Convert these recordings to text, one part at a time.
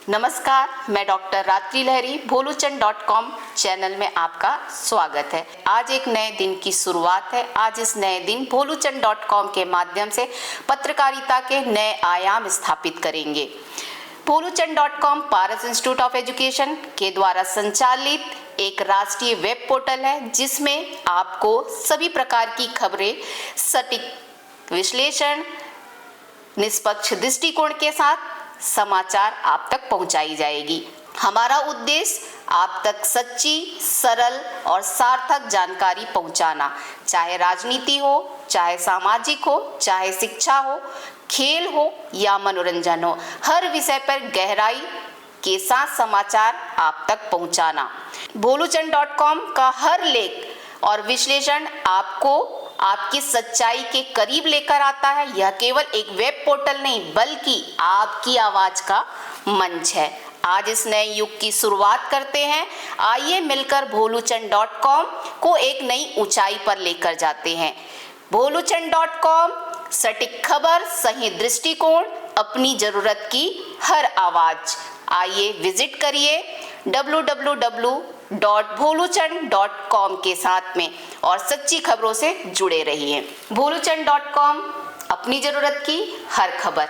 नमस्कार, मैं डॉक्टर रात्रि लहरी भोलूचंद.com चैनल में आपका स्वागत है। आज एक नए दिन की शुरुआत है। आज इस नए दिन भोलूचंद.com के माध्यम से पत्रकारिता के नए आयाम स्थापित करेंगे। भोलूचंद.com पारस इंस्टीट्यूट ऑफ एजुकेशन के द्वारा संचालित एक राष्ट्रीय वेब पोर्टल है, जिसमें आपको सभी प्रकार की खबरें सटीक विश्लेषण, निष्पक्ष दृष्टिकोण के साथ समाचार आप तक पहुंचाई जाएगी। हमारा उद्देश्य आप तक सच्ची, सरल और सार्थक जानकारी पहुंचाना, चाहे राजनीति हो, चाहे सामाजिक हो, चाहे शिक्षा हो, खेल हो या मनोरंजन हो, हर विषय पर गहराई के साथ समाचार आप तक पहुंचाना। भोलूचंद.com का हर लेख और विश्लेषण आपको आपकी सच्चाई के करीब लेकर आता है। यह केवल एक वेब पोर्टल नहीं, बल्कि आपकी आवाज का मंच है। आज इस नए युग की शुरुआत करते हैं। आइए मिलकर भोलूचंद.com को एक नई ऊंचाई पर लेकर जाते हैं। भोलूचंद.com, सटीक खबर, सही दृष्टिकोण, अपनी जरूरत की हर आवाज। आइए विजिट करिए www.भोलूचंद.com के साथ में और सच्ची खबरों से जुड़े रहिए। भोलूचंद.com, अपनी जरूरत की हर खबर।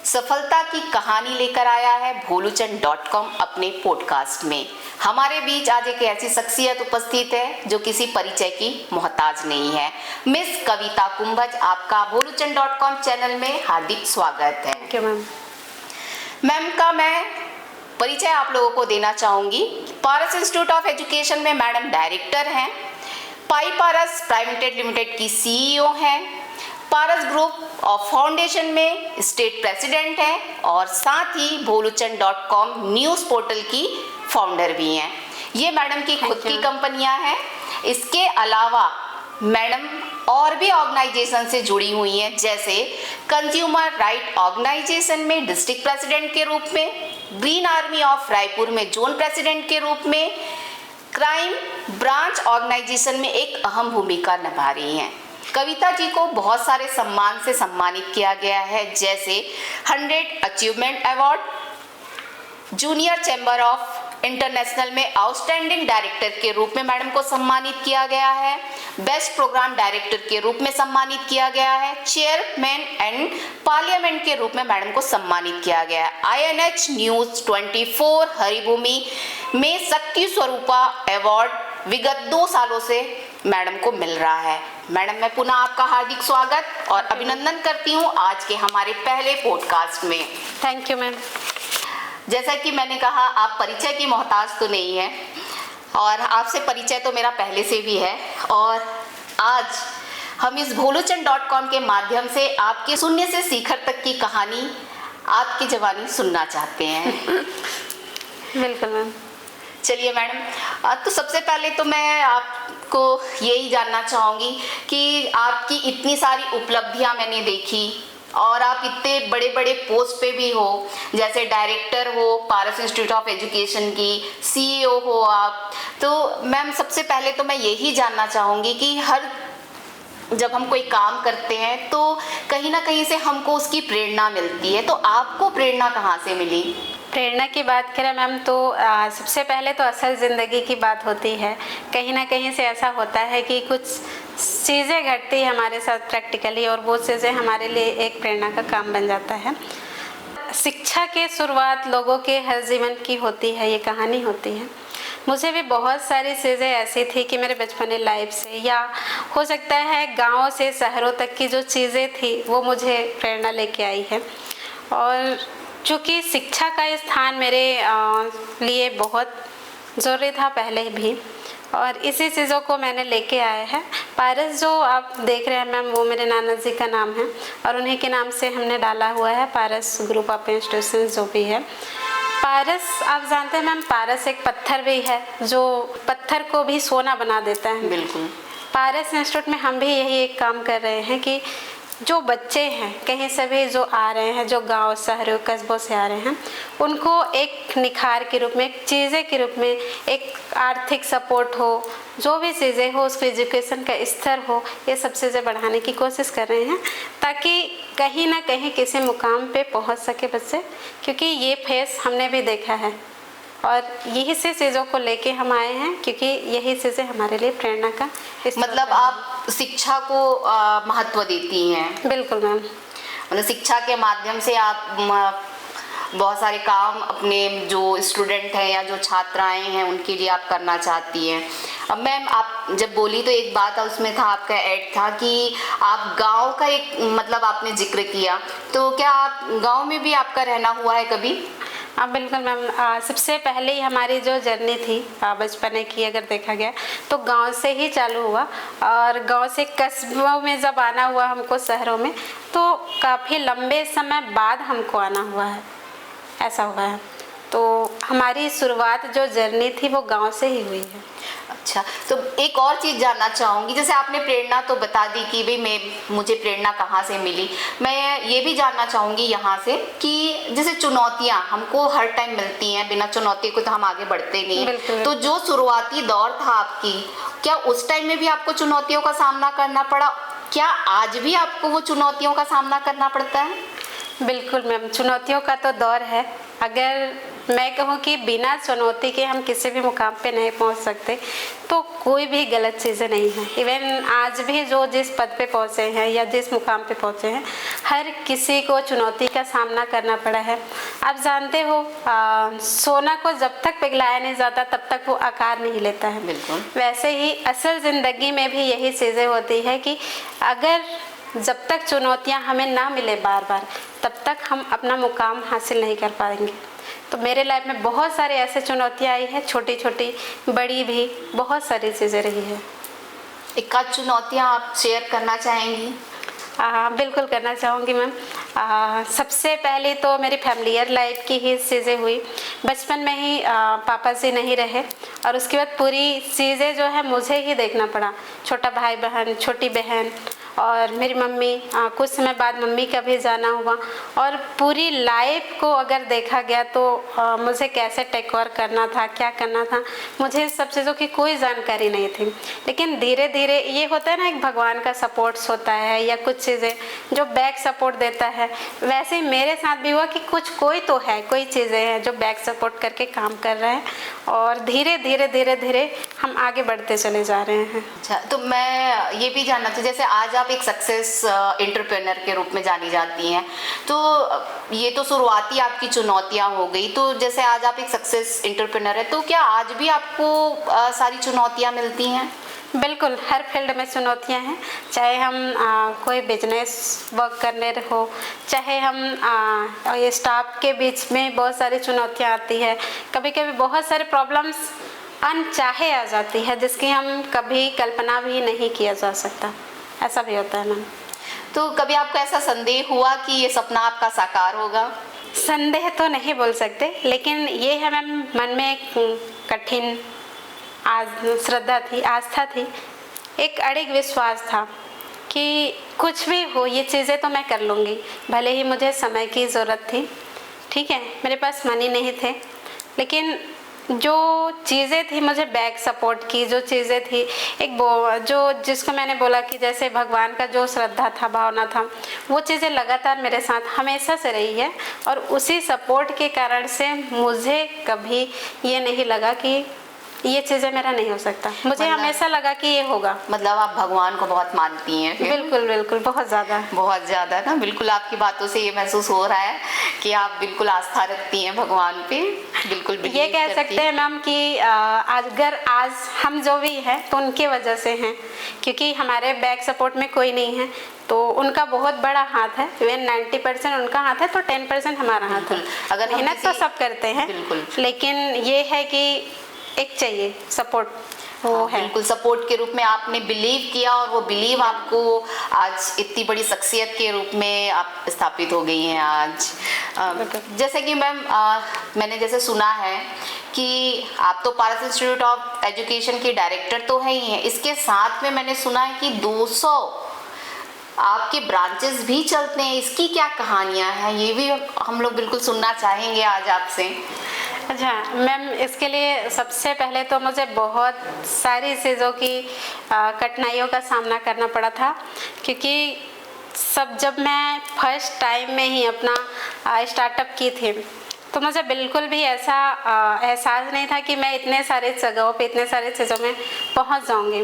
सफलता की कहानी लेकर आया है भोलूचंद.com अपने पॉडकास्ट में। हमारे बीच आज एक ऐसी शख्सियत उपस्थित है जो किसी परिचय की मोहताज नहीं है। मिस कविता कुंभज, आपका भोलूचंद.com चैनल में हार्दिक स्वागत है। Thank you ma'am. मैम का मैं परिचय आप लोगों को देना चाहूंगी। पारस इंस्टीट्यूट ऑफ एजुकेशन में मैडम डायरेक्टर हैं। पाई पारस प्राइवेट लिमिटेड की सीईओ हैं। पारस ग्रुप ऑफ फाउंडेशन में स्टेट प्रेसिडेंट हैं और साथ ही भोलूचंद.com न्यूज़ पोर्टल की फाउंडर भी हैं। ये मैडम की खुद की कंपनियां हैं। इसके अलावा मैडम और भी ऑर्गेनाइजेशन से जुड़ी हुई हैं, जैसे कंज्यूमर राइट ऑर्गेनाइजेशन में डिस्ट्रिक्ट प्रेसिडेंट के रूप में, ग्रीन आर्मी ऑफ रायपुर में जोन प्रेसिडेंट के रूप में, क्राइम ब्रांच ऑर्गेनाइजेशन में एक अहम भूमिका निभा रही हैं। कविता जी को बहुत सारे सम्मान से सम्मानित किया गया है, जैसे 100 achievement award, junior chamber of international में आउटस्टैंडिंग डायरेक्टर के रूप में मैडम को सम्मानित किया गया है। बेस्ट प्रोग्राम डायरेक्टर के रूप में सम्मानित किया गया है। चेयरमैन एंड पार्लियामेंट के रूप में मैडम को सम्मानित किया गया है। INH न्यूज 24 हरिभूमि में शक्ति स्वरूपा अवार्ड विगत 2 सालों से मैडम को मिल रहा है। मैडम, मैं पुनः आपका हार्दिक स्वागत और अभिनंदन करती हूँ आज के हमारे पहले पॉडकास्ट में। Thank you ma'am. जैसा कि मैंने कहा, आप परिचय की मोहताज तो नहीं है और आपसे परिचय तो मेरा पहले से भी है, और आज हम इस भोलूचंद.com के माध्यम से आपके शून्य से शिखर तक की कहानी, आपकी जवानी सुनना चाहते हैं। बिल्कुल मैम। चलिए मैडम, तो सबसे पहले तो मैं आपको यही जानना चाहूँगी कि आपकी इतनी सारी उपलब्धियाँ मैंने देखी और आप इतने बड़े बड़े पोस्ट पे भी हो, जैसे डायरेक्टर हो पारस इंस्टीट्यूट ऑफ एजुकेशन की, सीईओ हो आप। तो मैम, सबसे पहले तो मैं यही जानना चाहूँगी कि जब हम कोई काम करते हैं तो कहीं ना कहीं से हमको उसकी प्रेरणा मिलती है, तो आपको प्रेरणा कहाँ से मिली? प्रेरणा की बात करें मैम, तो सबसे पहले तो असल ज़िंदगी की बात होती है। कहीं ना कहीं से ऐसा होता है कि कुछ चीज़ें घटती है हमारे साथ प्रैक्टिकली, और वो चीज़ें हमारे लिए एक प्रेरणा का काम बन जाता है। शिक्षा की शुरुआत लोगों के हर जीवन की होती है, ये कहानी होती है। मुझे भी बहुत सारी चीज़ें ऐसी थी कि मेरे बचपन लाइफ से, या हो सकता है गाँव से शहरों तक की जो चीज़ें थी वो मुझे प्रेरणा लेके आई है। और चूँकि शिक्षा का स्थान मेरे लिए बहुत ज़रूरी था पहले भी, और इसी चीज़ों को मैंने लेके आया है। पारस जो आप देख रहे हैं मैम, वो मेरे नाना जी का नाम है और उन्हीं के नाम से हमने डाला हुआ है पारस ग्रुप ऑफ इंस्टीट्यूशन जो भी है। पारस, आप जानते हैं मैम, पारस एक पत्थर भी है जो पत्थर को भी सोना बना देता है। बिल्कुल। पारस इंस्टीट्यूट में हम भी यही एक काम कर रहे हैं कि जो बच्चे हैं कहीं से भी जो आ रहे हैं, जो गांव शहरों कस्बों से आ रहे हैं, उनको एक निखार के रूप में, एक चीज़ें के रूप में, एक आर्थिक सपोर्ट हो, जो भी चीज़ें हो, उसके एजुकेशन का स्तर हो, ये सब चीज़ें बढ़ाने की कोशिश कर रहे हैं, ताकि कहीं ना कहीं किसी मुकाम पे पहुंच सके बच्चे, क्योंकि ये फेस हमने भी देखा है और यही से चीज़ों को लेके हम आए हैं, क्योंकि यही चीज़ें हमारे लिए प्रेरणा का स्रोत मतलब है। आप शिक्षा को महत्व देती हैं। बिल्कुल मैम। मतलब शिक्षा के माध्यम से आप बहुत सारे काम अपने जो स्टूडेंट हैं या जो छात्राएं हैं उनके लिए आप करना चाहती हैं। अब मैम आप जब बोली तो एक बात उसमें था, आपका ऐड था कि आप गांव का एक मतलब आपने जिक्र किया, तो क्या आप गांव में भी आपका रहना हुआ है कभी? हाँ बिल्कुल मैम। सबसे पहले ही हमारी जो जर्नी थी बचपने की अगर देखा गया तो गांव से ही चालू हुआ, और गांव से कस्बों में जब आना हुआ हमको, शहरों में, तो काफ़ी लंबे समय बाद हमको आना हुआ है, ऐसा हुआ है। तो हमारी शुरुआत जो जर्नी थी वो गांव से ही हुई है। अच्छा, तो एक और चीज़ जानना चाहूँगी, जैसे आपने प्रेरणा तो बता दी कि भाई मुझे प्रेरणा कहाँ से मिली, मैं ये भी जानना चाहूँगी यहाँ से कि जैसे चुनौतियाँ हमको हर टाइम मिलती हैं, बिना चुनौती को तो हम आगे बढ़ते नहीं हैं। तो जो शुरुआती दौर था आपकी, क्या उस टाइम में भी आपको चुनौतियों का सामना करना पड़ा? क्या आज भी आपको वो चुनौतियों का सामना करना पड़ता है? बिल्कुल मैम, चुनौतियों का तो दौर है। अगर मैं कहूँ कि बिना चुनौती के हम किसी भी मुकाम पे नहीं पहुँच सकते, तो कोई भी गलत चीज़ें नहीं है। इवन आज भी जो जिस पद पे पहुँचे हैं या जिस मुकाम पे पहुँचे हैं, हर किसी को चुनौती का सामना करना पड़ा है। आप जानते हो, सोना को जब तक पिघलाया नहीं जाता तब तक वो आकार नहीं लेता है। बिल्कुल। वैसे ही असल ज़िंदगी में भी यही चीज़ें होती है कि अगर जब तक चुनौतियां हमें ना मिले बार बार, तब तक हम अपना मुकाम हासिल नहीं कर पाएंगे। तो मेरे लाइफ में बहुत सारे ऐसे चुनौतियां आई हैं, छोटी छोटी बड़ी भी, बहुत सारी चीज़ें रही है। एक आध चुनौतियां आप शेयर करना चाहेंगी? बिल्कुल करना चाहूँगी मैम। सबसे पहले तो मेरी फैमिलियर लाइफ की ही चीज़ें हुई। बचपन में ही पापा जी नहीं रहे, और उसके बाद पूरी चीज़ें जो है मुझे ही देखना पड़ा। छोटा भाई बहन, छोटी बहन और मेरी मम्मी, कुछ समय बाद मम्मी का भी जाना हुआ, और पूरी लाइफ को अगर देखा गया तो मुझे कैसे टेक ओवर करना था, क्या करना था, मुझे इस सब चीज़ों की कोई जानकारी नहीं थी। लेकिन धीरे धीरे ये होता है ना, एक भगवान का सपोर्ट्स होता है या कुछ चीज़ें जो बैक सपोर्ट देता है, वैसे ही मेरे साथ भी हुआ कि कोई तो है, कोई चीज़ें हैं जो बैक सपोर्ट करके काम कर रहे हैं, और धीरे धीरे हम आगे बढ़ते चले जा रहे हैं। अच्छा, तो मैं ये भी जानना था, जैसे आज आप एक सक्सेस एंटरप्रेन्योर के रूप में जानी जाती हैं, तो ये तो शुरुआती आपकी चुनौतियां हो गई, तो जैसे आज आप एक सक्सेस एंटरप्रेन्योर है, तो क्या आज भी आपको सारी चुनौतियां मिलती हैं? बिल्कुल, हर फील्ड में चुनौतियां हैं। चाहे हम कोई बिजनेस वर्क करने हो, चाहे हम ये स्टाफ के बीच में बहुत सारी चुनौतियां आती है। कभी कभी बहुत सारे प्रॉब्लम्स अनचाहे आ जाती है, जिसकी हम कभी कल्पना भी नहीं किया जा सकता, ऐसा भी होता है मैम। तो कभी आपको ऐसा संदेह हुआ कि ये सपना आपका साकार होगा? संदेह तो नहीं बोल सकते, लेकिन ये है मैम, मन में एक कठिन श्रद्धा थी, आस्था थी, एक अड़िग विश्वास था कि कुछ भी हो ये चीज़ें तो मैं कर लूँगी, भले ही मुझे समय की ज़रूरत थी। ठीक है, मेरे पास मनी नहीं थे, लेकिन जो चीज़ें थी मुझे बैक सपोर्ट की, जो चीज़ें थी एक जो जिसको मैंने बोला कि जैसे भगवान का जो श्रद्धा था, भावना था, वो चीज़ें लगातार मेरे साथ हमेशा से रही है, और उसी सपोर्ट के कारण से मुझे कभी ये नहीं लगा कि ये चीज़ें मेरा नहीं हो सकता। मुझे हमेशा लगा कि ये होगा। मतलब आप भगवान को बहुत मानती हैं फिर? बिल्कुल बिल्कुल, बहुत ज़्यादा ना। बिल्कुल आपकी बातों से ये महसूस हो रहा है कि आप बिल्कुल आस्था रखती हैं भगवान पे, बिल्कुल ये कह सकते हैं मैम कि अगर आज हम जो भी हैं तो उनकी वजह से हैं, क्योंकि हमारे बैक सपोर्ट में कोई नहीं है, तो उनका बहुत बड़ा हाथ है। इवन 90% उनका हाथ है तो 10% हमारा हाथ है। अगर मेहनत तो सब करते हैं, लेकिन ये है कि एक चाहिए सपोर्ट, वो है। बिल्कुल सपोर्ट के रूप में आपने बिलीव किया, और वो बिलीव आपको आज इतनी बड़ी शख्सियत के रूप में आप स्थापित हो गई हैं आज। जैसे कि मैम मैंने जैसे सुना है कि आप तो पारस इंस्टीट्यूट ऑफ एजुकेशन की डायरेक्टर तो है ही हैं, इसके साथ में मैंने सुना है कि 200 आपके ब्रांचेस भी चलते हैं। इसकी क्या कहानियाँ हैं, ये भी हम लोग बिल्कुल सुनना चाहेंगे आज आपसे। अच्छा मैम, इसके लिए सबसे पहले तो मुझे बहुत सारी चीज़ों की कठिनाइयों का सामना करना पड़ा था, क्योंकि सब जब मैं फर्स्ट टाइम में ही अपना स्टार्टअप की थी, तो मुझे बिल्कुल भी ऐसा एहसास नहीं था कि मैं इतने सारे जगहों पे, इतने सारे चीज़ों में पहुंच जाऊंगी।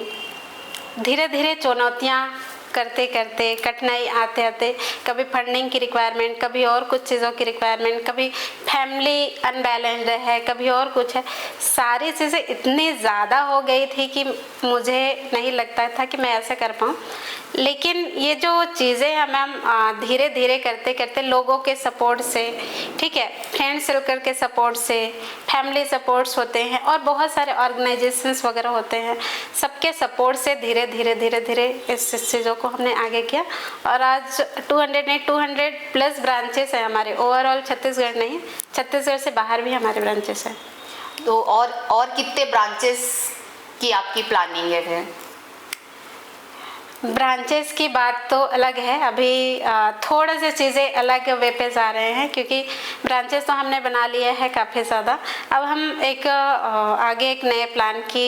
धीरे धीरे चुनौतियां करते करते, कठिनाई आते आते, कभी फंडिंग की रिक्वायरमेंट, कभी और कुछ चीज़ों की रिक्वायरमेंट, कभी फैमिली अनबैलेंस्ड है, कभी और कुछ है, सारी चीज़ें इतनी ज़्यादा हो गई थी कि मुझे नहीं लगता था कि मैं ऐसा कर पाऊँ। लेकिन ये जो चीज़ें हैं मैम, धीरे धीरे करते करते लोगों के सपोर्ट से, ठीक है, फ्रेंड सर्कल के सपोर्ट से, फैमिली सपोर्ट्स होते हैं और बहुत सारे ऑर्गेनाइजेशंस वगैरह होते हैं, सबके सपोर्ट से धीरे धीरे धीरे धीरे इस चीज़ों को हमने आगे किया। और आज 200 प्लस ब्रांचेस हैं हमारे, ओवरऑल छत्तीसगढ़ नहीं, छत्तीसगढ़ से बाहर भी हमारे ब्रांचेस हैं। तो और कितने ब्रांचेस की आपकी प्लानिंग है फिर? ब्रांचेस की बात तो अलग है, अभी थोड़ा सी चीज़ें अलग वे पे जा रहे हैं, क्योंकि ब्रांचेस तो हमने बना लिए हैं काफ़ी ज़्यादा। अब हम एक आगे एक नए प्लान की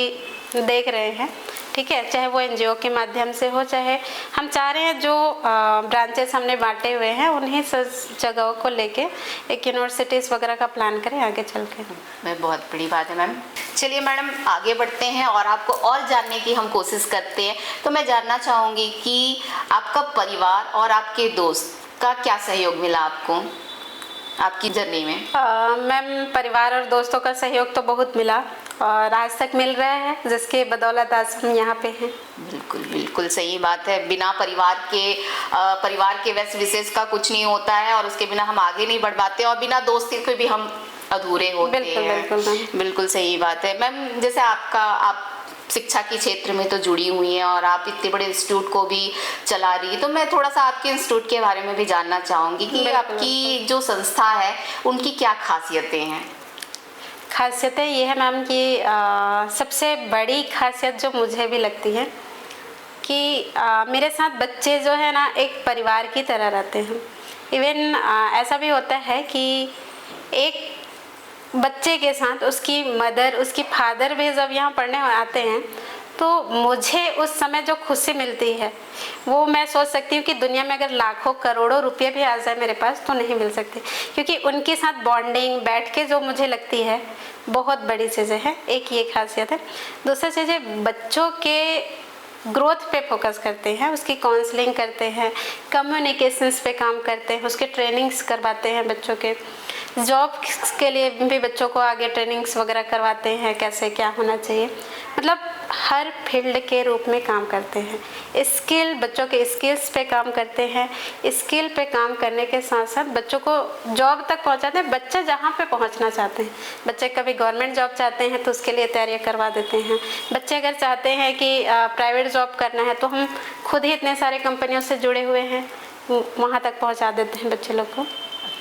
देख रहे हैं, ठीक है, चाहे वो एनजीओ के माध्यम से हो, चाहे हम चाह रहे हैं जो ब्रांचेस हमने बांटे हुए हैं उन्हीं जगहों को लेके एक यूनिवर्सिटीज़ वगैरह का प्लान करें आगे चल के। मैं बहुत बड़ी बात है मैम। चलिए मैडम आगे बढ़ते हैं और आपको और जानने की हम कोशिश करते हैं। तो मैं जानना चाहूँगी कि आपका परिवार और आपके दोस्त का क्या सहयोग मिला आपको आपकी जर्नी में? मैम, परिवार और दोस्तों का सहयोग तो बहुत मिला और आज तक मिल रहा है, जिसके बदौलत आज हम यहाँ पे हैं। बिल्कुल बिल्कुल सही बात है। बिना परिवार के वैसे विशेष का कुछ नहीं होता है और उसके बिना हम आगे नहीं बढ़ पाते और बिना दोस्ती के भी हम अधूरे होते हैं। बिल्कुल सही बात है मैम। जैसे आप शिक्षा के क्षेत्र में तो जुड़ी हुई हैं और आप इतने बड़े इंस्टीट्यूट को भी चला रही है, तो मैं थोड़ा सा आपके इंस्टीट्यूट के बारे में भी जानना चाहूँगी कि आपकी जो संस्था है उनकी क्या खासियतें हैं? खासियतें ये है मैम कि सबसे बड़ी खासियत जो मुझे भी लगती है कि मेरे साथ बच्चे जो है ना एक परिवार की तरह रहते हैं। इवन ऐसा भी होता है कि एक बच्चे के साथ उसकी मदर, उसकी फादर भी जब यहाँ पढ़ने आते हैं तो मुझे उस समय जो खुशी मिलती है वो मैं सोच सकती हूँ कि दुनिया में अगर लाखों करोड़ों रुपए भी आ जाए मेरे पास तो नहीं मिल सकते, क्योंकि उनके साथ बॉन्डिंग बैठ के जो मुझे लगती है बहुत बड़ी चीज़ें हैं। एक ये खासियत है। दूसरा चीज़ है, बच्चों के ग्रोथ पे फोकस करते हैं, उसकी काउंसलिंग करते हैं, कम्युनिकेशंस पे काम करते हैं, उसके ट्रेनिंग्स करवाते हैं, बच्चों के जॉब के लिए भी बच्चों को आगे ट्रेनिंग्स वगैरह करवाते हैं, कैसे क्या होना चाहिए, मतलब हर फील्ड के रूप में काम करते हैं। बच्चों के स्किल्स पे काम करते हैं, स्किल पे काम करने के साथ साथ बच्चों को जॉब तक पहुंचाते हैं। बच्चे जहाँ पे पहुंचना चाहते हैं, बच्चे कभी गवर्नमेंट जॉब चाहते हैं तो उसके लिए तैयारियां करवा देते हैं। बच्चे अगर चाहते हैं कि प्राइवेट जॉब करना है तो हम खुद ही इतने सारे कंपनियों से जुड़े हुए हैं, वहाँ तक पहुँचा देते हैं बच्चे लोग को।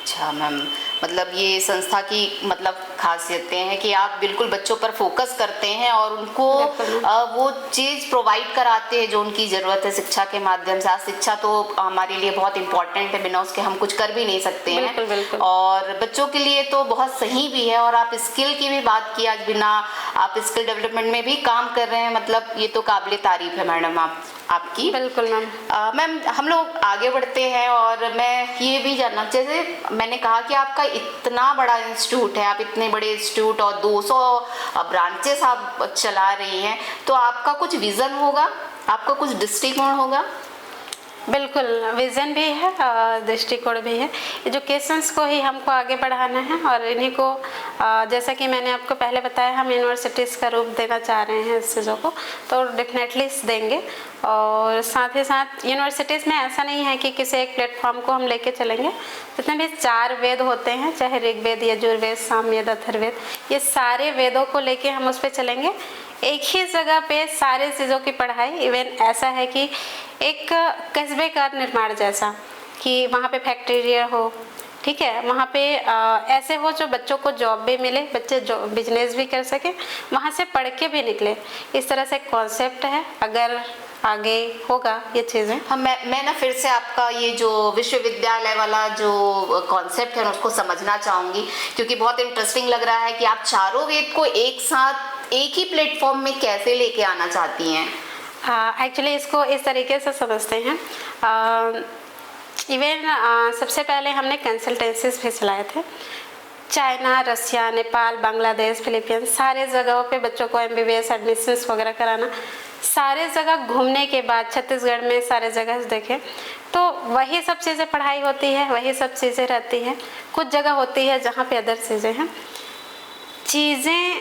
अच्छा मैम, मतलब ये संस्था की मतलब खासियतें हैं कि आप बिल्कुल बच्चों पर फोकस करते हैं और उनको वो चीज़ प्रोवाइड कराते हैं जो उनकी ज़रूरत है शिक्षा के माध्यम से। आज शिक्षा तो हमारे लिए बहुत इम्पोर्टेंट है, बिना उसके हम कुछ कर भी नहीं सकते हैं। बिल्कुल, बिल्कुल। और बच्चों के लिए तो बहुत सही भी है। और आप स्किल की भी बात की, आज बिना आप स्किल डेवलपमेंट में भी काम कर रहे हैं, मतलब ये तो काबिल तारीफ है मैडम आपकी। बिल्कुल मैम। मैम हम लोग आगे बढ़ते हैं और मैं ये भी जानना, जैसे मैंने कहा कि आपका इतना बड़ा इंस्टीट्यूट है, आप इतने बड़े इंस्टीट्यूट और 200 ब्रांचेस आप चला रही हैं, तो आपका कुछ विज़न होगा, आपका कुछ दृष्टिकोण होगा? बिल्कुल, विज़न भी है और दृष्टिकोण भी है। एजुकेशंस को ही हमको आगे बढ़ाना है और इन्हीं को जैसा कि मैंने आपको पहले बताया, हम यूनिवर्सिटीज़ का रूप देना चाह रहे हैं इस चीज़ों को, तो डेफिनेटली देंगे। और साथ ही साथ यूनिवर्सिटीज़ में ऐसा नहीं है कि किसी एक प्लेटफॉर्म को हम लेके चलेंगे। जितने भी 4 वेद होते हैं, चाहे ऋग्वेद, यजुर्वेद, सामवेद, अथर्ववेद, ये सारे वेदों को लेके हम उस पर चलेंगे। एक ही जगह पे सारे चीज़ों की पढ़ाई, इवन ऐसा है कि एक कस्बे का निर्माण जैसा, कि वहाँ पे फैक्ट्री हो, ठीक है, वहाँ पे ऐसे हो जो बच्चों को जॉब भी मिले, बच्चे बिजनेस भी कर सके, वहाँ से पढ़ के भी निकले। इस तरह से कॉन्सेप्ट है, अगर आगे होगा ये चीज़ें। हाँ, मैं ना फिर से आपका ये जो विश्वविद्यालय वाला जो कॉन्सेप्ट है उसको समझना चाहूँगी, क्योंकि बहुत इंटरेस्टिंग लग रहा है कि आप चारों वेद को एक साथ एक ही प्लेटफॉर्म में कैसे लेके आना चाहती हैं। एक्चुअली इसको इस तरीके से समझते हैं, इवन सबसे पहले हमने कंसल्टेंसीज भी चलाए थे। चाइना, रसिया, नेपाल, बांग्लादेश, फिलीपींस, सारे जगहों पे बच्चों को MBBS एडमिशन्स वगैरह कराना। सारे जगह घूमने के बाद छत्तीसगढ़ में सारे जगह देखें तो वही सब चीज़ें पढ़ाई होती है, वही सब चीज़ें रहती हैं। कुछ जगह होती है जहाँ पे अदर चीज़ें हैं। चीज़ें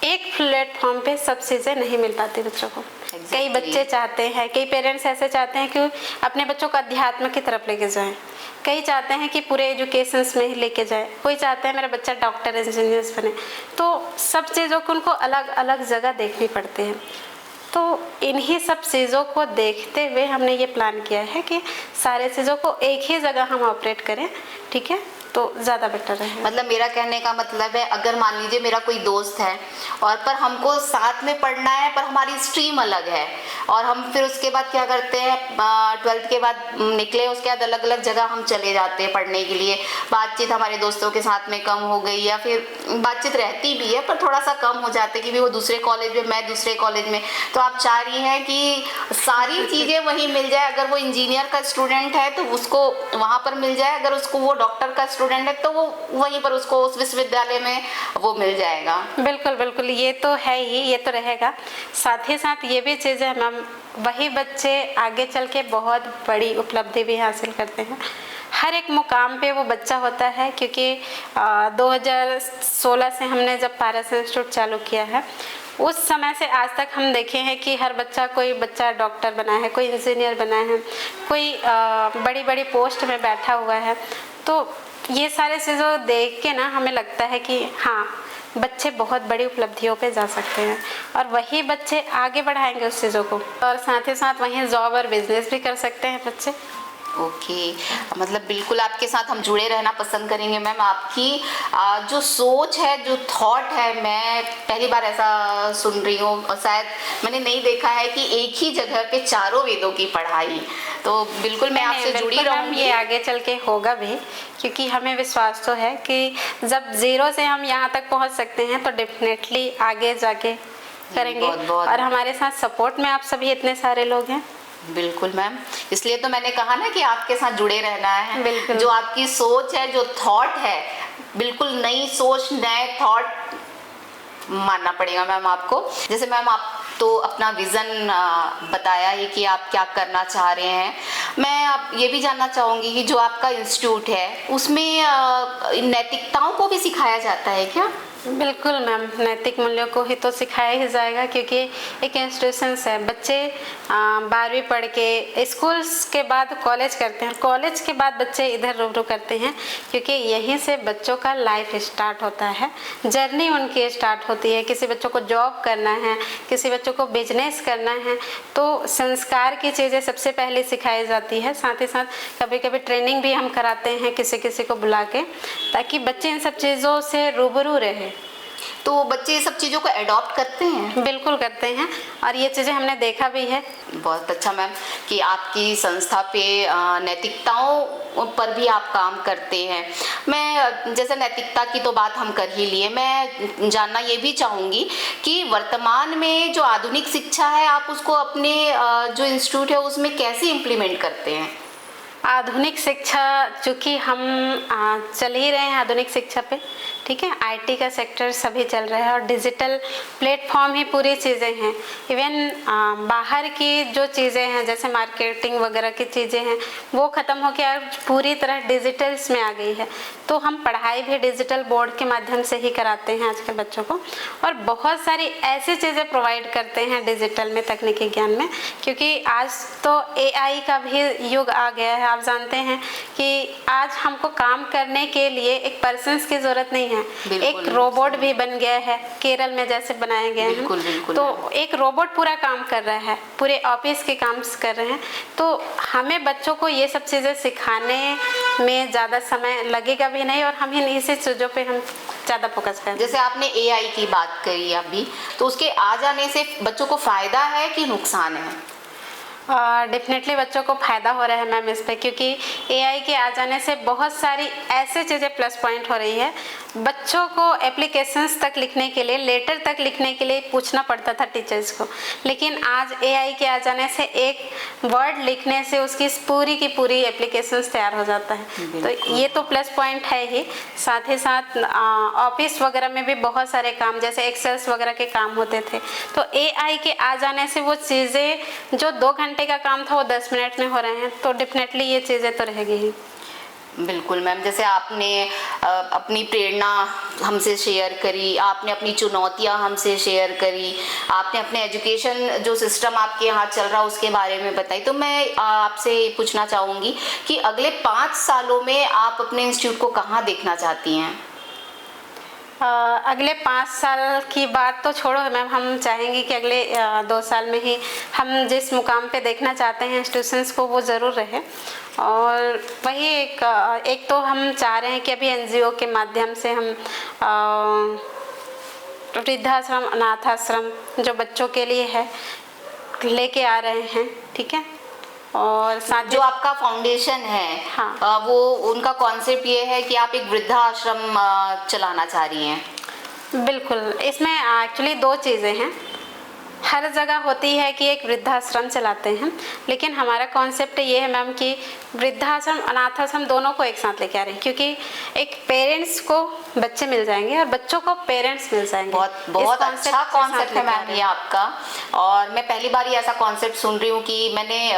एक प्लेटफॉर्म पे सब चीज़ें नहीं मिल पाती बच्चों को। कई बच्चे चाहते हैं, कई पेरेंट्स ऐसे चाहते हैं कि अपने बच्चों को अध्यात्म की तरफ लेके जाएं। कई चाहते हैं कि पूरे एजुकेशंस में ही लेके जाए। कोई चाहते हैं मेरा बच्चा डॉक्टर, इंजीनियर्स बने। तो सब चीज़ों को उनको अलग अलग जगह देखनी पड़ती है। तो इन्हीं सब चीज़ों को देखते हुए हमने ये प्लान किया है कि सारे चीज़ों को एक ही जगह हम ऑपरेट करें, ठीक है, तो ज़्यादा बेटर है। मतलब मेरा कहने का मतलब है, अगर मान लीजिए मेरा कोई दोस्त है और पर हमको साथ में पढ़ना है, पर हमारी स्ट्रीम अलग है और हम फिर उसके बाद क्या करते हैं, 12th के बाद निकले, उसके बाद अलग अलग जगह हम चले जाते हैं पढ़ने के लिए। बातचीत हमारे दोस्तों के साथ में कम हो गई, या फिर बातचीत रहती भी है पर थोड़ा सा कम हो जाती है, कि वो दूसरे कॉलेज में, मैं दूसरे कॉलेज में। तो आप चाह रही हैं कि सारी चीज़ें वहीं मिल जाए। अगर वो इंजीनियर का स्टूडेंट है तो उसको वहाँ पर मिल जाए, अगर उसको वो डॉक्टर का स्टूडेंट है तो वो वहीं पर उसको उस विश्वविद्यालय में वो मिल जाएगा। बिल्कुल बिल्कुल, ये तो है ही, ये तो रहेगा। साथ ही साथ ये भी चीज़ है मैम, वही बच्चे आगे चल के बहुत बड़ी उपलब्धि भी हासिल करते हैं। हर एक मुकाम पे वो बच्चा होता है, क्योंकि 2016 से हमने जब पारस इंस्टीट्यूट चालू किया है, उस समय से आज तक हम देखे हैं कि हर बच्चा, कोई बच्चा डॉक्टर बना है, कोई इंजीनियर बना है, कोई बड़ी बड़ी पोस्ट में बैठा हुआ है। तो ये सारे चीज़ों देख के ना हमें लगता है कि हाँ, बच्चे बहुत बड़ी उपलब्धियों पे जा सकते हैं और वही बच्चे आगे बढ़ाएंगे उस चीज़ों को, और साथ ही साथ वहीं जॉब और बिजनेस भी कर सकते हैं बच्चे। ओके, मतलब बिल्कुल आपके साथ हम जुड़े रहना पसंद करेंगे मैम। आपकी जो सोच है, जो थॉट है, मैं पहली बार ऐसा सुन रही हूँ और शायद मैंने नहीं देखा है कि एक ही जगह पे चारों वेदों की पढ़ाई। तो बिल्कुल मैं आपसे जुड़ी रहूँगी। ये आगे चल के होगा भी, क्योंकि हमें विश्वास तो है कि जब ज़ीरो से हम यहाँ तक पहुँच सकते हैं तो डेफिनेटली आगे जाके करेंगे। और हमारे साथ सपोर्ट में आप सभी इतने सारे लोग हैं। बिल्कुल मैम, इसलिए तो मैंने कहा ना कि आपके साथ जुड़े रहना है। बिल्कुल। जो आपकी सोच है, जो थॉट है, बिल्कुल नई सोच, नए थॉट मानना पड़ेगा मैम आपको। जैसे मैम आप तो अपना विज़न बताया ही कि आप क्या करना चाह रहे हैं। मैं आप ये भी जानना चाहूँगी कि जो आपका इंस्टीट्यूट है उसमें नैतिकताओं को भी सिखाया जाता है क्या? बिल्कुल मैम, नैतिक मूल्यों को ही तो सिखाया ही जाएगा, क्योंकि एक इंस्टीट्यूशंस है। बच्चे 12वीं पढ़ के स्कूल्स के बाद कॉलेज करते हैं, कॉलेज के बाद बच्चे इधर रुबरू करते हैं, क्योंकि यहीं से बच्चों का लाइफ स्टार्ट होता है, जर्नी उनकी स्टार्ट होती है। किसी बच्चों को जॉब करना है, किसी बच्चों को बिजनेस करना है, तो संस्कार की चीज़ें सबसे पहले सिखाई जाती है। साथ ही साथ कभी कभी ट्रेनिंग भी हम कराते हैं किसी किसी को बुला के, ताकि बच्चे इन सब चीज़ों से रूबरू रहे। तो बच्चे सब चीज़ों को एडॉप्ट करते हैं? बिल्कुल करते हैं, और ये चीज़ें हमने देखा भी है। बहुत अच्छा मैम कि आपकी संस्था पे नैतिकताओं पर भी आप काम करते हैं। मैं जैसे नैतिकता की तो बात हम कर ही लिए, मैं जानना ये भी चाहूँगी कि वर्तमान में जो आधुनिक शिक्षा है, आप उसको अपने जो इंस्टीट्यूट है उसमें कैसे इम्प्लीमेंट करते हैं? आधुनिक शिक्षा, चूँकि हम चल ही रहे हैं आधुनिक शिक्षा पे, ठीक है, आईटी का सेक्टर सभी चल रहा है और डिजिटल प्लेटफॉर्म ही पूरी चीज़ें हैं। इवन बाहर की जो चीज़ें हैं, जैसे मार्केटिंग वगैरह की चीज़ें हैं, वो ख़त्म हो के अब पूरी तरह डिजिटल्स में आ गई है। तो हम पढ़ाई भी डिजिटल बोर्ड के माध्यम से ही कराते हैं आज के बच्चों को, और बहुत सारी ऐसी चीज़ें प्रोवाइड करते हैं डिजिटल में, तकनीकी ज्ञान में, क्योंकि आज तो AI का भी युग आ गया है। आप जानते हैं कि आज हमको काम करने के लिए एक पर्सन्स की ज़रूरत नहीं है, एक रोबोट भी बन गया है, केरल में जैसे बनाए गए हैं। तो एक रोबोट पूरा काम कर रहा है, पूरे ऑफिस के काम कर रहे हैं। तो हमें बच्चों को ये सब चीज़ें सिखाने में ज़्यादा समय लगेगा भी नहीं, और हम इसी चीज़ों पे हम ज़्यादा फोकस करें। जैसे आपने AI की बात करी अभी, तो उसके आ जाने से बच्चों को फ़ायदा है कि नुकसान है? डेफिनेटली बच्चों को फ़ायदा हो रहा है मैम इस पर, क्योंकि AI के आ जाने से बहुत सारी ऐसे चीज़ें प्लस पॉइंट हो रही है बच्चों को एप्लीकेशंस तक लिखने के लिए, लेटर तक लिखने के लिए पूछना पड़ता था टीचर्स को, लेकिन आज एआई के आ जाने से एक वर्ड लिखने से उसकी पूरी की पूरी एप्लीकेशंस तैयार हो जाता है। तो ये तो प्लस पॉइंट है ही। साथ ही साथ ऑफिस वगैरह में भी बहुत सारे काम, जैसे एक्सेल्स वगैरह के काम होते थे, तो एआई के आ जाने से वो चीज़ें जो 2 घंटे का काम था वो 10 मिनट में हो रहे हैं। तो डेफिनेटली ये चीज़ें तो रहेगी ही। बिल्कुल मैम, जैसे आपने अपनी प्रेरणा हमसे शेयर करी, आपने अपनी चुनौतियां हमसे शेयर करी, आपने अपने एजुकेशन जो सिस्टम आपके यहाँ चल रहा है उसके बारे में बताई, तो मैं आपसे पूछना चाहूँगी कि अगले 5 सालों में आप अपने इंस्टीट्यूट को कहाँ देखना चाहती हैं? अगले 5 साल की बात तो छोड़ो मैम, हम चाहेंगे कि अगले 2 साल में ही हम जिस मुकाम पे देखना चाहते हैं इंस्टीट्यूशंस को वो ज़रूर रहे। और वही एक तो हम चाह रहे हैं कि अभी एनजीओ के माध्यम से हम वृद्धाश्रम, अनाथाश्रम जो बच्चों के लिए है लेके आ रहे हैं, ठीक है। और साथ जो आपका फाउंडेशन है, हाँ, वो उनका कॉन्सेप्ट ये है कि आप एक वृद्धाश्रम चलाना चाह रही हैं। बिल्कुल, इसमें एक्चुअली 2 चीज़ें हैं। हर जगह होती है कि एक वृद्धाश्रम चलाते हैं, लेकिन हमारा कॉन्सेप्ट ये है मैम कि वृद्धाश्रम, अनाथाश्रम दोनों को एक साथ लेके आ रहे हैं, क्योंकि एक पेरेंट्स को बच्चे मिल जाएंगे और बच्चों को पेरेंट्स मिल जाएंगे। बहुत अच्छा कॉन्सेप्ट है मैम ये आपका, और मैं पहली बार ही ऐसा कॉन्सेप्ट सुन रही हूँ कि मैंने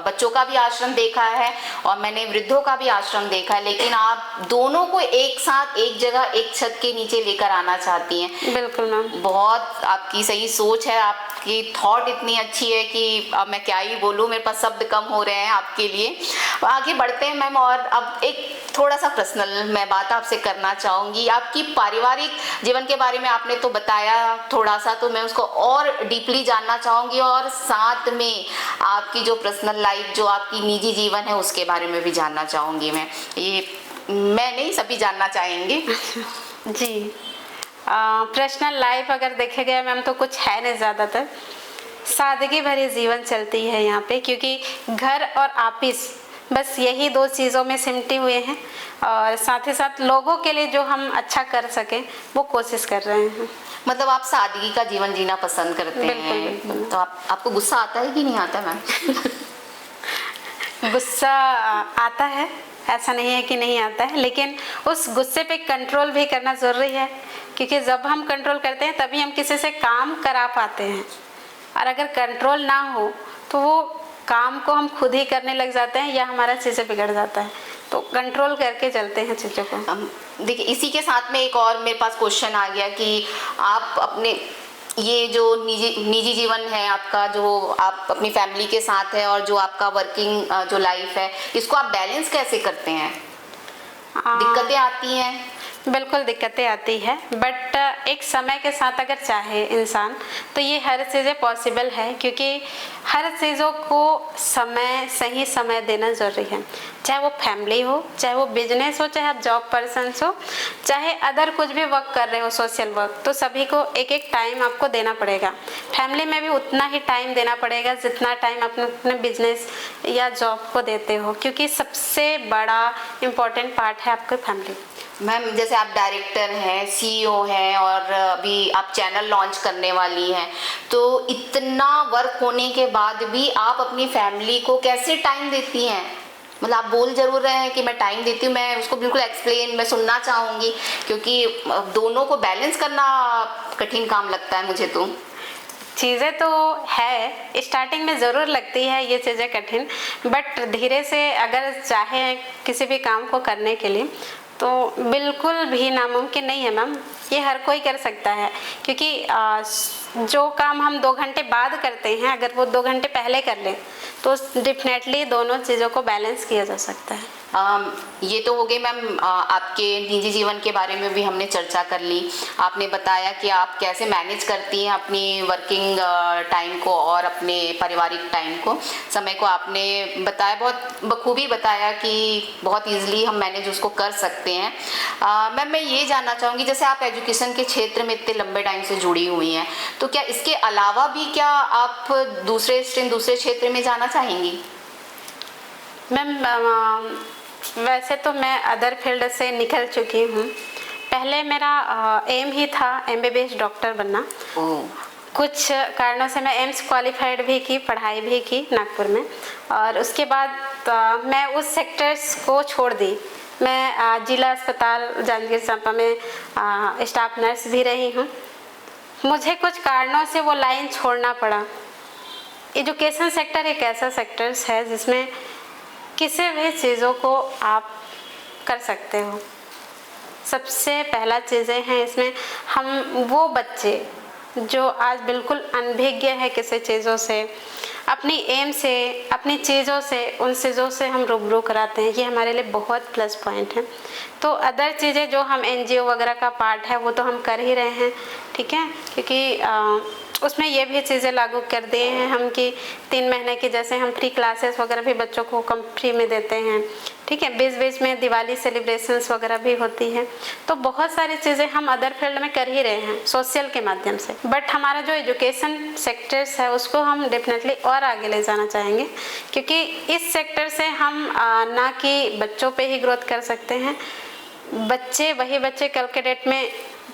बच्चों का भी आश्रम देखा है और मैंने वृद्धों का भी आश्रम देखा है, लेकिन आप दोनों को एक साथ एक जगह एक छत के नीचे लेकर आना चाहती हैं। बिल्कुल मैम, बहुत आपकी सही सोच है, आपकी थॉट इतनी अच्छी है कि अब मैं क्या ही बोलूँ, मेरे पास शब्द कम हो रहे हैं आपके लिए। आगे बढ़ते हैं मैम, और अब एक थोड़ा सा पर्सनल मैं बात आपसे करना चाहूँगी। आपकी पारिवारिक जीवन के बारे में आपने तो बताया थोड़ा सा, तो मैं उसको और डीपली जानना चाहूँगी, और साथ में आपकी जो पर्सनल लाइफ, जो आपकी निजी जीवन है उसके बारे में भी जानना चाहूँगी। मैं नहीं, सभी जानना चाहेंगे। जी, पर्सनल लाइफ अगर देखे गया मैम तो कुछ है नहीं, ज़्यादातर सादगी भरी जीवन चलती है यहाँ पे, क्योंकि घर और ऑफिस बस यही 2 चीज़ों में सिमटे हुए हैं, और साथ ही साथ लोगों के लिए जो हम अच्छा कर सकें वो कोशिश कर रहे हैं। मतलब आप सादगी का जीवन जीना पसंद करते हैं। बिल्कुल। तो आपको गुस्सा आता है कि नहीं आता मैम? गुस्सा आता है, ऐसा नहीं है कि नहीं आता है, लेकिन उस गुस्से पे कंट्रोल भी करना ज़रूरी है, क्योंकि जब हम कंट्रोल करते हैं तभी हम किसी से काम करा पाते हैं, और अगर कंट्रोल ना हो तो वो काम को हम खुद ही करने लग जाते हैं या हमारा चीज़ें बिगड़ जाता है। तो कंट्रोल करके चलते हैं चीज़ों को। देखिए, इसी के साथ में एक और मेरे पास क्वेश्चन आ गया कि आप अपने ये जो निजी जीवन है आपका, जो आप अपनी फैमिली के साथ है, और जो आपका वर्किंग जो लाइफ है, इसको आप बैलेंस कैसे करते हैं? दिक्कतें आती हैं? बिल्कुल दिक्कतें आती है, बट एक समय के साथ अगर चाहे इंसान तो ये हर चीज़ें पॉसिबल है, क्योंकि हर चीज़ों को समय, सही समय देना ज़रूरी है। चाहे वो फैमिली हो, चाहे वो बिजनेस हो, चाहे आप जॉब पर्सन हो, चाहे अदर कुछ भी वर्क कर रहे हो, सोशल वर्क, तो सभी को एक एक टाइम आपको देना पड़ेगा। फैमिली में भी उतना ही टाइम देना पड़ेगा जितना टाइम अपने बिजनेस या जॉब को देते हो, क्योंकि सबसे बड़ा इम्पोर्टेंट पार्ट है आपकी फैमिली। मैम, जैसे आप डायरेक्टर हैं, सीईओ हैं, और अभी आप चैनल लॉन्च करने वाली हैं, तो इतना वर्क होने के बाद भी आप अपनी फैमिली को कैसे टाइम देती हैं? मतलब आप बोल जरूर रहे हैं कि मैं टाइम देती हूँ, मैं उसको बिल्कुल एक्सप्लेन मैं सुनना चाहूँगी, क्योंकि दोनों को बैलेंस करना कठिन काम लगता है मुझे। तो चीज़ें तो है, स्टार्टिंग में ज़रूर लगती है ये चीज़ें कठिन, बट धीरे से अगर चाहे किसी भी काम को करने के लिए तो बिल्कुल भी नामुमकिन नहीं है मैम, ये हर कोई कर सकता है, क्योंकि जो काम हम 2 घंटे बाद करते हैं अगर वो 2 घंटे पहले कर लें तो डेफिनेटली दोनों चीज़ों को बैलेंस किया जा सकता है। ये तो हो गई मैम, आपके निजी जीवन के बारे में भी हमने चर्चा कर ली। आपने बताया कि आप कैसे मैनेज करती हैं अपनी वर्किंग टाइम को और अपने पारिवारिक टाइम को, समय को आपने बताया, बहुत बखूबी बताया कि बहुत ईजिली हम मैनेज उसको कर सकते हैं। मैम, मैं ये जानना चाहूँगी, जैसे आप एजुकेशन के क्षेत्र में इतने लंबे टाइम से जुड़ी हुई हैं, तो क्या इसके अलावा भी क्या आप दूसरे क्षेत्र में जाना चाहेंगी? मैम, वैसे तो मैं अदर फील्ड से निकल चुकी हूँ। पहले मेरा एम ही था MBBS डॉक्टर बनना। कुछ कारणों से मैं एम्स क्वालिफाइड भी की, पढ़ाई भी की नागपुर में, और उसके बाद मैं उस सेक्टर्स को छोड़ दी। मैं जिला अस्पताल जांजगीर चांपा में स्टाफ नर्स भी रही हूँ। मुझे कुछ कारणों से वो लाइन छोड़ना पड़ा। एजुकेशन सेक्टर एक ऐसा सेक्टर्स है जिसमें किसी भी चीज़ों को आप कर सकते हो। सबसे पहला चीज़ें हैं इसमें, हम वो बच्चे जो आज बिल्कुल अनभिज्ञ है किसी चीज़ों से, अपनी एम से, अपनी चीज़ों से, उन चीज़ों से हम रूबरू कराते हैं, ये हमारे लिए बहुत प्लस पॉइंट है। तो अदर चीज़ें जो हम NGO वगैरह का पार्ट है वो तो हम कर ही रहे हैं, ठीक है, क्योंकि उसमें ये भी चीज़ें लागू कर दिए हैं हम कि 3 महीने की, जैसे हम फ्री क्लासेस वगैरह भी बच्चों को कम फ्री में देते हैं, ठीक है। बीच में दिवाली सेलिब्रेशंस वगैरह भी होती है। तो बहुत सारी चीज़ें हम अदर फील्ड में कर ही रहे हैं सोशल के माध्यम से। बट हमारा जो एजुकेशन सेक्टर्स है उसको हम डेफिनेटली और आगे ले जाना चाहेंगे, क्योंकि इस सेक्टर से हम ना कि बच्चों पे ही ग्रोथ कर सकते हैं, वही बच्चे कल के डेट में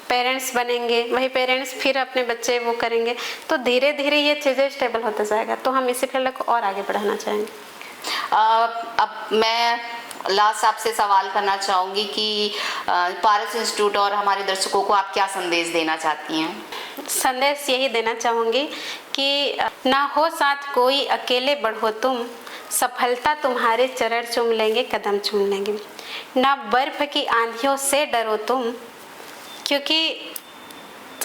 पेरेंट्स बनेंगे, वही पेरेंट्स फिर अपने बच्चे वो करेंगे, तो धीरे धीरे ये चीज़ें स्टेबल होते जाएगा। तो हम इसी फील्ड को और आगे बढ़ाना चाहेंगे। अब मैं लास्ट आपसे सवाल करना चाहूँगी कि पारस इंस्टीट्यूट और हमारे दर्शकों को आप क्या संदेश देना चाहती हैं? संदेश यही देना चाहूँगी कि ना हो साथ कोई, अकेले बढ़ो तुम, सफलता तुम्हारे चरण चूम लेंगे, कदम चूम लेंगे। ना बर्फ की आंधियों से डरो तुम, क्योंकि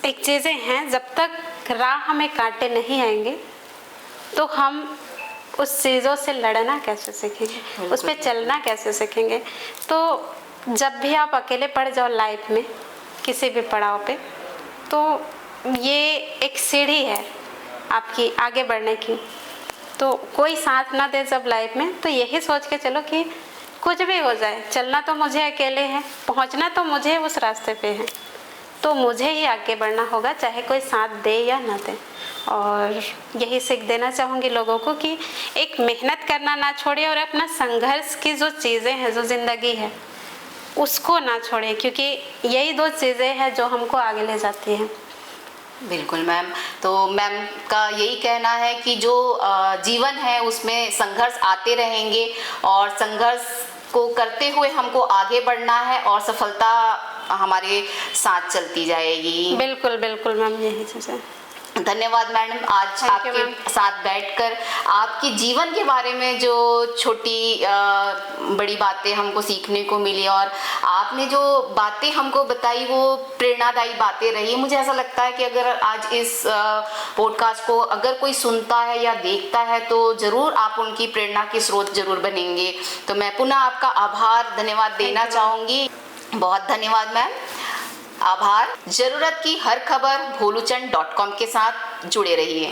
एक चीज़ें हैं, जब तक राह में कांटे नहीं आएंगे तो हम उस चीज़ों से लड़ना कैसे सीखेंगे, उस पर चलना कैसे सीखेंगे। तो जब भी आप अकेले पड़ जाओ लाइफ में किसी भी पड़ाव पे, तो ये एक सीढ़ी है आपकी आगे बढ़ने की। तो कोई साथ ना दे जब लाइफ में, तो यही सोच के चलो कि कुछ भी हो जाए, चलना तो मुझे अकेले है, पहुंचना तो मुझे उस रास्ते पे है, तो मुझे ही आगे बढ़ना होगा, चाहे कोई साथ दे या ना दे। और यही सीख देना चाहूँगी लोगों को कि एक मेहनत करना ना छोड़े, और अपना संघर्ष की जो चीज़ें हैं, जो ज़िंदगी है, उसको ना छोड़े, क्योंकि यही 2 चीज़ें हैं जो हमको आगे ले जाती हैं। बिल्कुल मैम। तो मैम का यही कहना है कि जो जीवन है उसमें संघर्ष आते रहेंगे, और संघर्ष को करते हुए हमको आगे बढ़ना है, और सफलता हमारे साथ चलती जाएगी। बिल्कुल बिल्कुल मैम, यही चीज़ है। धन्यवाद मैडम, आज आपके साथ बैठकर आपके जीवन के बारे में जो छोटी बड़ी बातें हमको सीखने को मिली, और आपने जो बातें हमको बताई वो प्रेरणादायी बातें रही। मुझे ऐसा लगता है कि अगर आज इस पॉडकास्ट को अगर कोई सुनता है या देखता है तो ज़रूर आप उनकी प्रेरणा के स्रोत जरूर बनेंगे। तो मैं पुनः आपका आभार धन्यवाद देना चाहूँगी। बहुत धन्यवाद मैम, आभार। जरूरत की हर खबर भोलूचंद.com के साथ जुड़े रहिए।